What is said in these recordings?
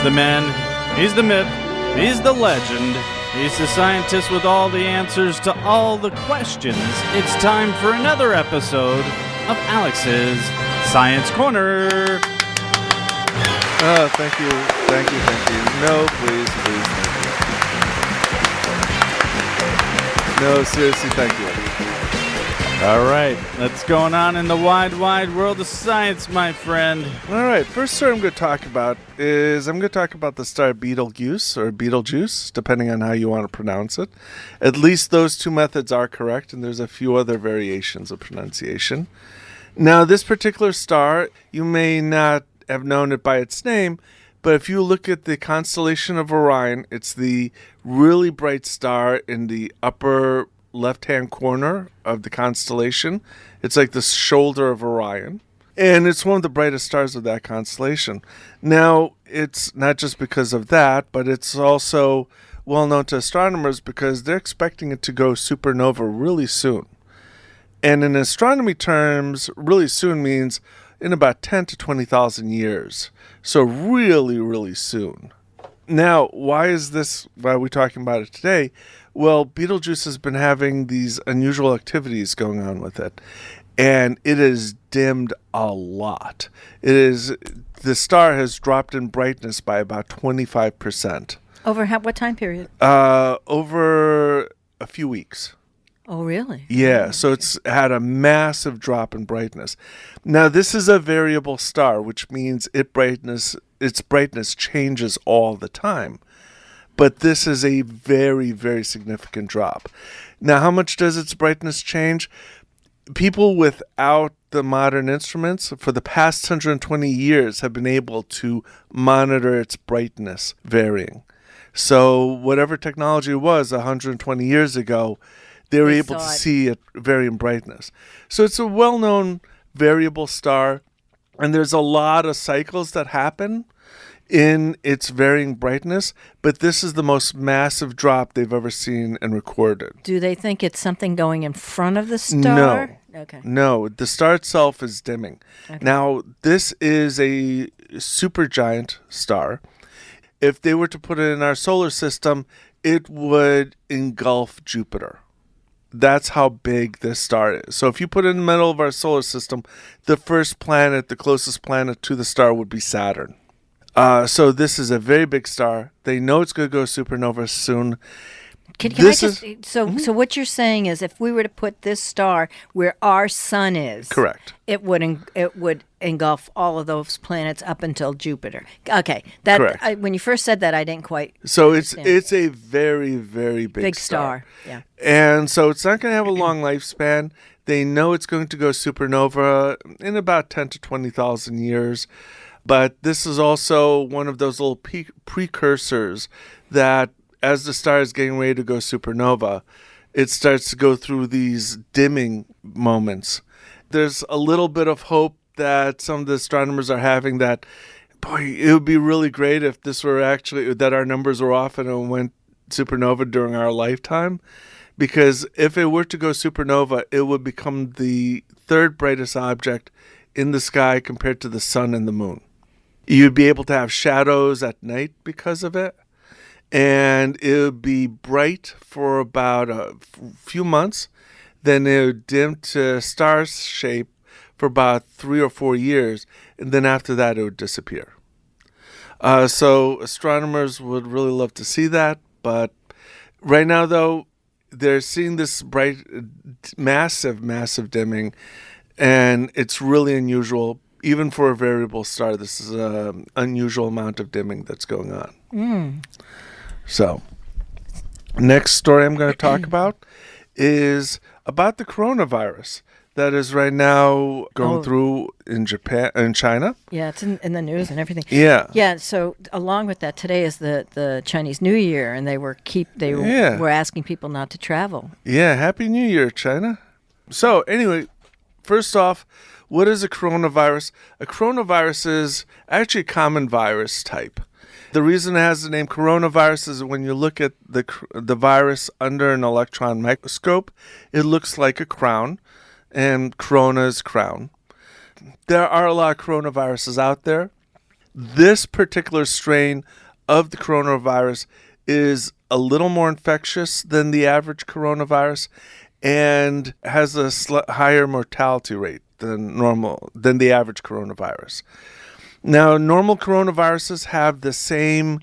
the man, he's the myth, he's the legend, he's the scientist with all the answers to all the questions. It's time for another episode of Alex's Science Corner. Thank you. No, please. No, seriously, thank you. All right, what's going on in the wide world of science, my friend? All right, first story I'm going to talk about the star Betelgeuse, or Betelgeuse, depending on how you want to pronounce it. At least those two methods are correct, and there's a few other variations of pronunciation. Now, this particular star, you may not have known it by its name, but if you look at the constellation of Orion, it's the really bright star in the upper left-hand corner of the constellation. It's like the shoulder of Orion, and it's one of the brightest stars of that constellation. Now, it's not just because of that, but it's also well known to astronomers because they're expecting it to go supernova really soon. And in astronomy terms, really soon means in about 10 to 20,000 years. So really, really soon. Now, why are we talking about it today? Well, Betelgeuse has been having these unusual activities going on with it, and it has dimmed a lot. The star has dropped in brightness by about 25%. Over what time period? Over a few weeks. Oh, really? Yeah, so it's had a massive drop in brightness. Now, this is a variable star, which means its brightness changes all the time. But this is a very, very significant drop. Now, how much does its brightness change? People without the modern instruments for the past 120 years have been able to monitor its brightness varying. So whatever technology it was 120 years ago, they were able to see it vary in brightness. So it's a well-known variable star, and there's a lot of cycles that happen in its varying brightness, but this is the most massive drop they've ever seen and recorded. Do they think it's something going in front of the star? No. Okay. No, the star itself is dimming. Okay. Now, this is a supergiant star. If they were to put it in our solar system, it would engulf Jupiter. That's how big this star is. So if you put it in the middle of our solar system, the closest planet to the star would be Saturn. So this is a very big star. They know it's going to go supernova soon. So what you're saying is, if we were to put this star where our sun is, correct, it would engulf all of those planets up until Jupiter. Okay, correct. When you first said that, I didn't quite. So it's a very, very big star. Yeah, and so it's not going to have a long lifespan. They know it's going to go supernova in about 10 to 20,000 years. But this is also one of those little precursors that as the star is getting ready to go supernova, it starts to go through these dimming moments. There's a little bit of hope that some of the astronomers are having that, boy, it would be really great if this were actually, that our numbers were off and it went supernova during our lifetime. Because if it were to go supernova, it would become the third brightest object in the sky compared to the sun and the moon. You'd be able to have shadows at night because of it, and it would be bright for about a few months. Then it would dim to star shape for about 3 or 4 years, and then after that it would disappear. So astronomers would really love to see that, but right now, though, they're seeing this bright, massive dimming, and it's really unusual. Even for a variable star, this is an unusual amount of dimming that's going on. So, next story I'm going to talk about is about the coronavirus that is right now going through in Japan and China. Yeah, it's in the news and everything. Yeah. Yeah, so along with that, today is the Chinese New Year, and they were asking people not to travel. Yeah, Happy New Year, China. So, anyway, first off, what is a coronavirus? A coronavirus is actually a common virus type. The reason it has the name coronavirus is when you look at the virus under an electron microscope, it looks like a crown, and corona is crown. There are a lot of coronaviruses out there. This particular strain of the coronavirus is a little more infectious than the average coronavirus and has a higher mortality rate than the average coronavirus. Now, normal coronaviruses have the same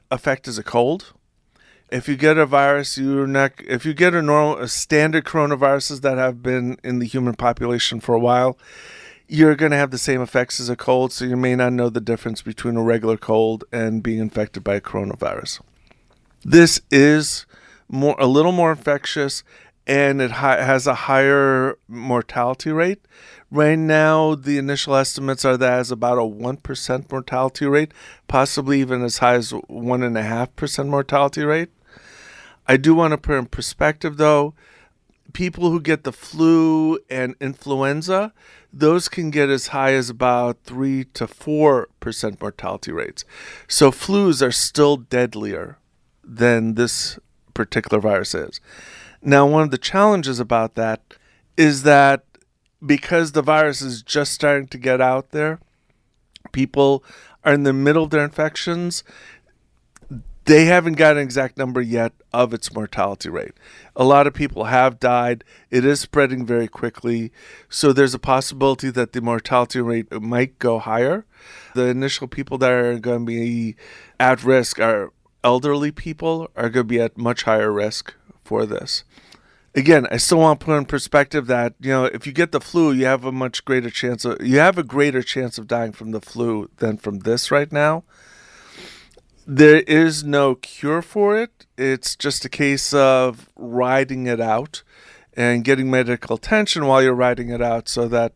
effect as a cold. If you get a virus, if you get a standard coronaviruses that have been in the human population for a while, you're going to have the same effects as a cold, so you may not know the difference between a regular cold and being infected by a coronavirus. This is a little more infectious, and it has a higher mortality rate. Right now, the initial estimates are that it has about a 1% mortality rate, possibly even as high as 1.5% mortality rate. I do want to put in perspective, though, people who get the flu and influenza, those can get as high as about 3 to 4% mortality rates. So flus are still deadlier than this particular virus is. Now, one of the challenges about that is that because the virus is just starting to get out there, people are in the middle of their infections. They haven't got an exact number yet of its mortality rate. A lot of people have died. It is spreading very quickly. So there's a possibility that the mortality rate might go higher. The initial people that are going to be at risk are elderly people, are going to be at much higher risk for this. Again, I still want to put in perspective that, if you get the flu, you have a greater chance of dying from the flu than from this right now. There is no cure for it. It's just a case of riding it out and getting medical attention while you're riding it out so that,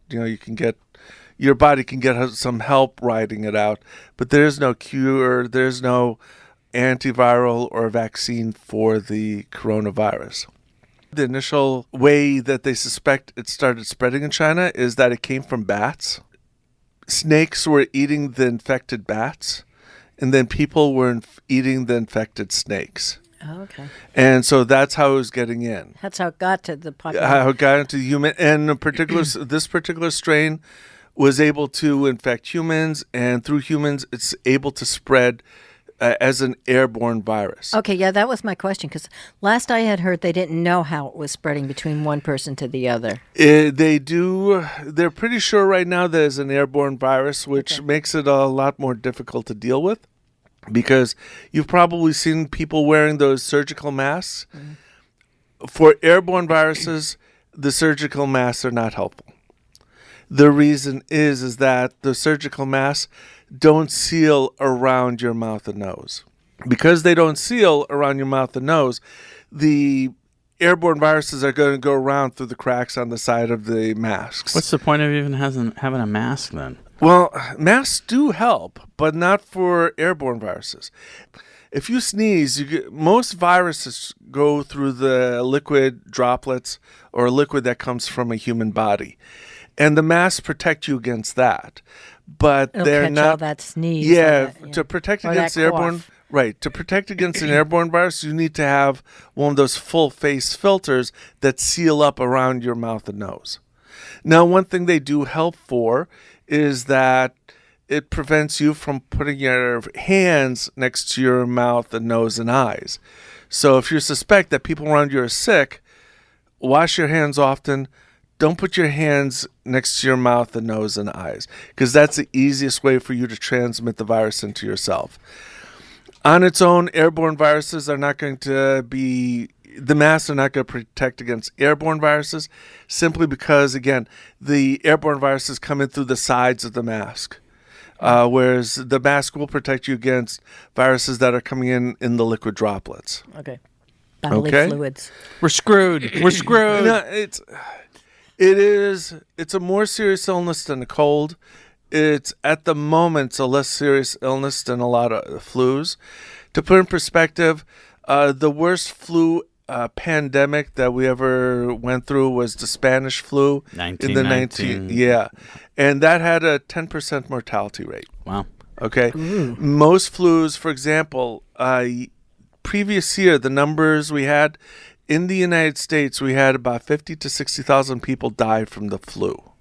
your body can get some help riding it out. But there's no cure. There's no antiviral or vaccine for the coronavirus. The initial way that they suspect it started spreading in China is that it came from bats. Snakes were eating the infected bats, and then people were eating the infected snakes. Oh, okay. And so that's how it was getting in. That's how it got to the population. How it got into human. And this particular strain was able to infect humans, and through humans, it's able to spread as an airborne virus. Okay, yeah, that was my question, because last I had heard they didn't know how it was spreading between one person to the other. They do. They're pretty sure right now that it's an airborne virus, which makes it a lot more difficult to deal with, because you've probably seen people wearing those surgical masks. Mm-hmm. For airborne viruses, the surgical masks are not helpful. The reason is that the surgical masks don't seal around your mouth and nose. Because they don't seal around your mouth and nose, the airborne viruses are going to go around through the cracks on the side of the masks. What's the point of even having a mask then? Well, masks do help, but not for airborne viruses. If you sneeze, most viruses go through the liquid droplets or liquid that comes from a human body. And the masks protect you against that. But they're catch not all that sneeze. Yeah, to protect against airborne, cough. Right, to protect against an airborne virus, you need to have one of those full face filters that seal up around your mouth and nose. Now, one thing they do help for is that it prevents you from putting your hands next to your mouth and nose and eyes. So if you suspect that people around you are sick, wash your hands often. Don't put your hands next to your mouth and nose and eyes, because that's the easiest way for you to transmit the virus into yourself. On its own, airborne viruses are not going to be, the masks are not going to protect against airborne viruses, simply because, again, the airborne viruses come in through the sides of the mask, whereas the mask will protect you against viruses that are coming in the liquid droplets. Okay. Bodily fluids. We're screwed. We're screwed. No, it's a more serious illness than a cold. It's at the moment it's a less serious illness than a lot of flus. To put in perspective, the worst flu pandemic that we ever went through was the Spanish flu in the and that had a 10% mortality rate. Wow. Okay. Ooh. Most flus, for example, previous year the numbers we had. In the United States, we had about 50 to 60,000 people die from the flu.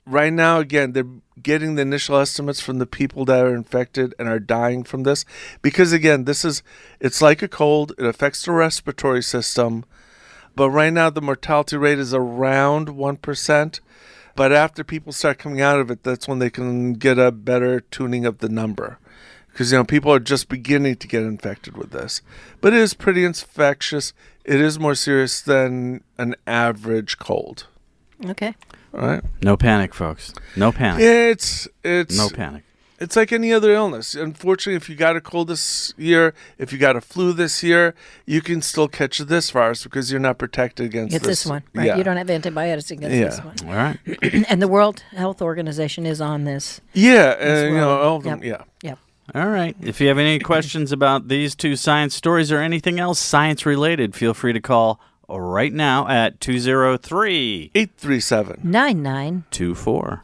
right now, again, they're getting the initial estimates from the people that are infected and are dying from this. Because, again, it's like a cold. It affects the respiratory system. But right now, the mortality rate is around 1%. But after people start coming out of it, that's when they can get a better tuning of the number. Because, people are just beginning to get infected with this. But it is pretty infectious. It is more serious than an average cold. Okay. All right. No panic, folks. No panic. It's no panic. It's like any other illness. Unfortunately, if you got a cold this year, if you got a flu this year, you can still catch this virus because you're not protected against this one. Right? Yeah. You don't have antibiotics against this one. All right. And the World Health Organization is on this. Yeah, as well. all of them, yeah. Yep. All right. If you have any questions about these two science stories or anything else science-related, feel free to call right now at 203 837 9924.